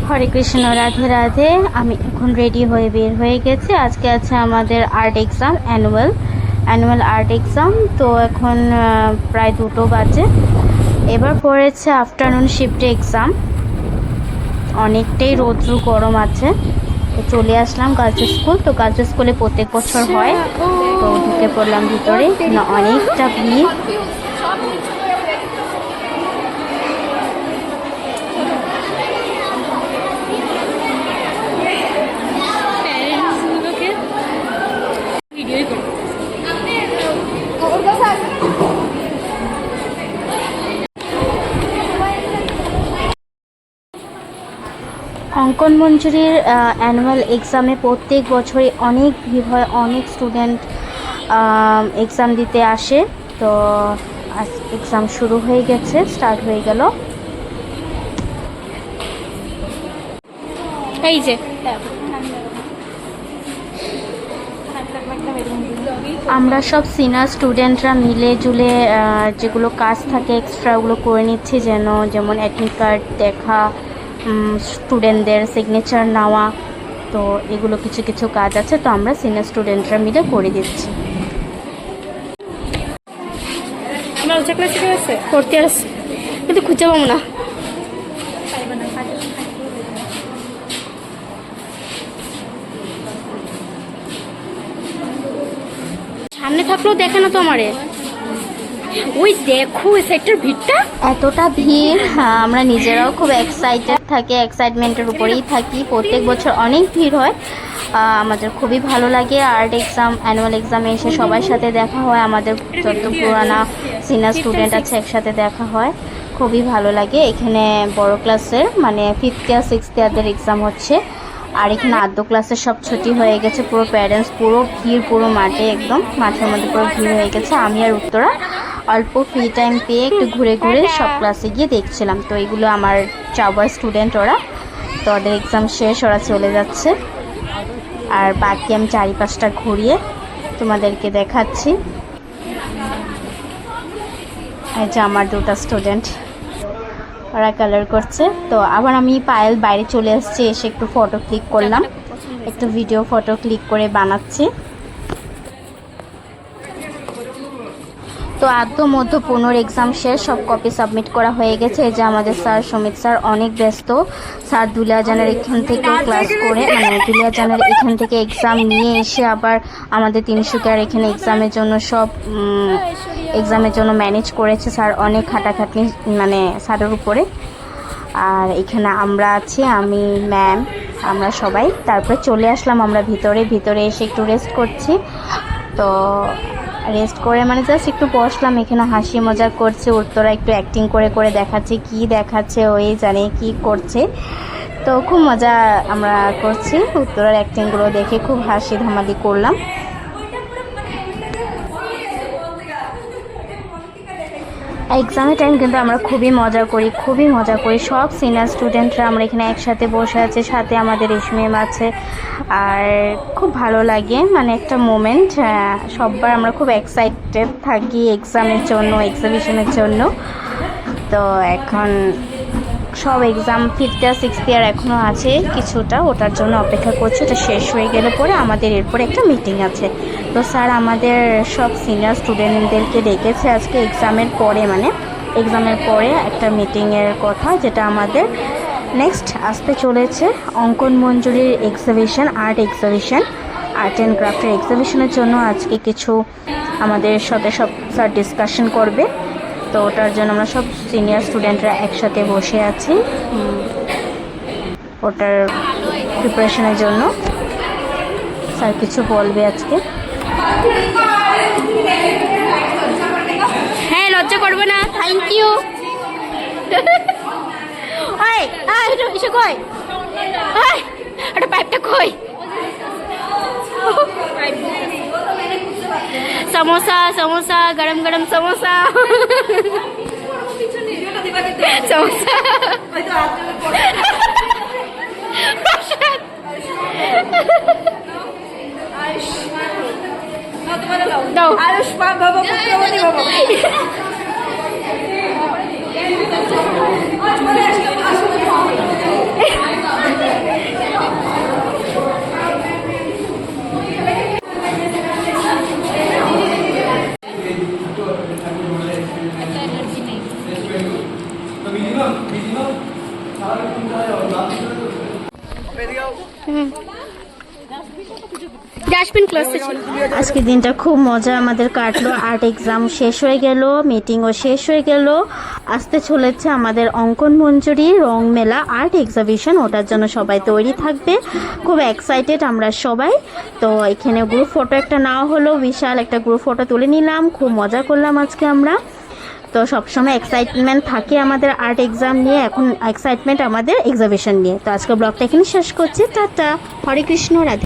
হরে কৃষ্ণ, রাধে রাধে। আমি এখন রেডি হয়ে বের হয়ে গেছি। আজকে আছে আমাদের art exam, annual art exam. তো এখন প্রায় 2টো বাজে। এবার পড়েছে আফটারনুন শিফটে এক্সাম। অনেকটাই রৌদ্র গরম আছে। তো চলে আসলাম গার্লস স্কুল। তো গার্লস স্কুলে প্রত্যেক বছর হয়, তো ঢুকে পড়লাম ভিতরে। অনেকটা ভিড়। অঙ্কন মঞ্জুরির অ্যানুয়াল এক্সামে প্রত্যেক বছরই অনেক ভিড় হয়, অনেক স্টুডেন্ট এক্সাম দিতে আসে। তো আজ এক্সাম শুরু হয়ে গেছে, স্টার্ট হয়ে গেল। এই যে আমরা সব সিনিয়র স্টুডেন্টরা মিলে জুলে যেগুলো কাজ থাকে এক্সট্রা ওগুলো করে নিচ্ছি, যেমন অ্যাডমিট কার্ড দেখা, স্টুডেন্টদের সিগনেচার নেওয়া। তো এগুলো কিছু কিছু কাজ আছে, তো আমরা সিনিয়র স্টুডেন্টরা মিলে করে দিচ্ছি। করতে আসছে কিন্তু খুঁজে পাবো না। সামনে থাকলেও দেখে না তো আমারে। ওই দেখো ওই সাইডটার ভিড়টা, এতটা ভিড়। আমরা নিজেরাও খুব এক্সাইটেড থাকি, এক্সাইটমেন্টের উপরেই থাকি। প্রত্যেক বছর অনেক ভিড় হয়, আমাদের খুবই ভালো লাগে। আর্ট এক্সাম, অ্যানুয়াল এক্সামে এসে সবার সাথে দেখা হয়, আমাদের যত পুরানা সিনিয়র স্টুডেন্ট আছে একসাথে দেখা হয়, খুবই ভালো লাগে। এখানে বড় ক্লাসের মানে 5th ইয়ার 6th ইয়ারদের এক্সাম হচ্ছে। আর এখানে আদ্য ক্লাসের সব ছুটি হয়ে গেছে, পুরো প্যারেন্টস, পুরো ভিড়, পুরো মাঠে, একদম মাঠের মধ্যে পুরো ভিড় হয়ে গেছে। আমি আর উত্তরা অল্প ফ্রি টাইম পেয়ে একটু ঘুরে ঘুরে সব ক্লাসে গিয়ে দেখছিলাম। তো এগুলো আমার চাওয়ার স্টুডেন্ট ওরা, তো ওদের এক্সাম শেষ, ওরা চলে যাচ্ছে। আর বাকি আমি 4-5টা ঘুরিয়ে তোমাদেরকে দেখাচ্ছি। এই যে আমার 2টা স্টুডেন্ট, ওরা কালার করছে। তো আবার আমি পায়েল বাইরে চলে আসছি, এসে একটু ফটো ক্লিক করলাম, একটু ভিডিও ফটো ক্লিক করে বানাচ্ছি। তো আদ্য মধ্য 15 এক্সাম শেষ, সব কপি সাবমিট করা হয়ে গেছে। এই যে আমাদের স্যার সুমিত স্যার অনেক ব্যস্ত। স্যার দুলিয়াজানের এখান থেকে ক্লাস করে, মানে দুলিয়াজানের এখান থেকে এক্সাম নিয়ে এসে আবার আমাদের তিনসুকিয়ার এখানে এক্সামের জন্য সব এক্সামের জন্য ম্যানেজ করেছে স্যার। অনেক খাটাখাটনি মানে স্যারের উপরে। আর এখানে আমরা আছি, আমি, ম্যাম, আমরা সবাই। তারপরে চলে আসলাম আমরা ভিতরে এসে একটু রেস্ট করছি। তো রেস্ট করে মানে জাস্ট একটু বসলাম। এখানে হাসি মজা করছে, উত্তরা একটু অ্যাক্টিং করে করে দেখাচ্ছে, কি দেখাচ্ছে ওই জানে কি করছে। তো খুব মজা আমরা করছি, উত্তরার অ্যাক্টিংগুলো দেখে খুব হাসি ধামালি করলাম। এক্সামের টাইম কিন্তু আমরা খুবই মজা করি। সব সিনিয়র স্টুডেন্টরা আমরা এখানে একসাথে বসে আছি, সাথে আমাদের রেশমিম আছে। আর খুব ভালো লাগে, মানে একটা মোমেন্ট। সববার আমরা খুব এক্সাইটেড থাকি এক্সামের জন্য, এক্সিবিশনের জন্য। তো এখন সব এক্সাম 5th ইয়ার 6th ইয়ার এখনও আছে কিছুটা, ওটার জন্য অপেক্ষা করছে। ওটা শেষ হয়ে গেলে পরে আমাদের এরপরে একটা মিটিং আছে। তো স্যার আমাদের সব সিনিয়র স্টুডেন্টদেরকে ডেকেছে আজকে এক্সামের পরে, মানে এক্সামের পরে একটা মিটিংয়ের কথা, যেটা আমাদের নেক্সট আসতে চলেছে। অঙ্কন মঞ্জুরির এক্সিবিশন, আর্ট অ্যান্ড ক্রাফটের এক্সিবিশনের জন্য আজকে কিছু আমাদের সাথে সব স্যার ডিসকাশন করবে। তো ওটার জন্য আমরা সব সিনিয়র স্টুডেন্টরা একসাথে বসে আছি ওটার প্রিপারেশনের জন্য। স্যার কিছু বলবে আজকে। হ্যাঁ, লজ্জা করবে না, থ্যাংক ইউ। কই একটা পাইপটা কই? समोसा समोसा गरम गरम समोसा समोसा দাও। আয়ুষ্মান বাবা, পুত্রবতী বাবা। ডাস্টবিন ক্লাসে ছিল। আজকে দিনটা খুব মজা আমাদের কাটলো। আর্ট এক্সাম শেষ হয়ে গেল, মিটিংও শেষ হয়ে গেল। আসতে চলেছে আমাদের অঙ্কন মঞ্জুরি রং মেলা আর্ট এক্সিবিশন, ওটার জন্য সবাই তৈরি থাকবে। খুব এক্সাইটেড আমরা সবাই। তো এখানে গ্রুপ ফটো একটা নেওয়া হলো, বিশাল একটা গ্রুপ ফটো তুলে নিলাম, খুব মজা করলাম আজকে আমরা। তো সবসময় এক্সাইটমেন্ট থাকে আমাদের আর্ট এক্সাম নিয়ে, এখন এক্সাইটমেন্ট আমাদের এক্সিবিশন নিয়ে। তো আজকে ব্লগটা এখানে শেষ করছি। টাটা, হরে কৃষ্ণ, রাধে।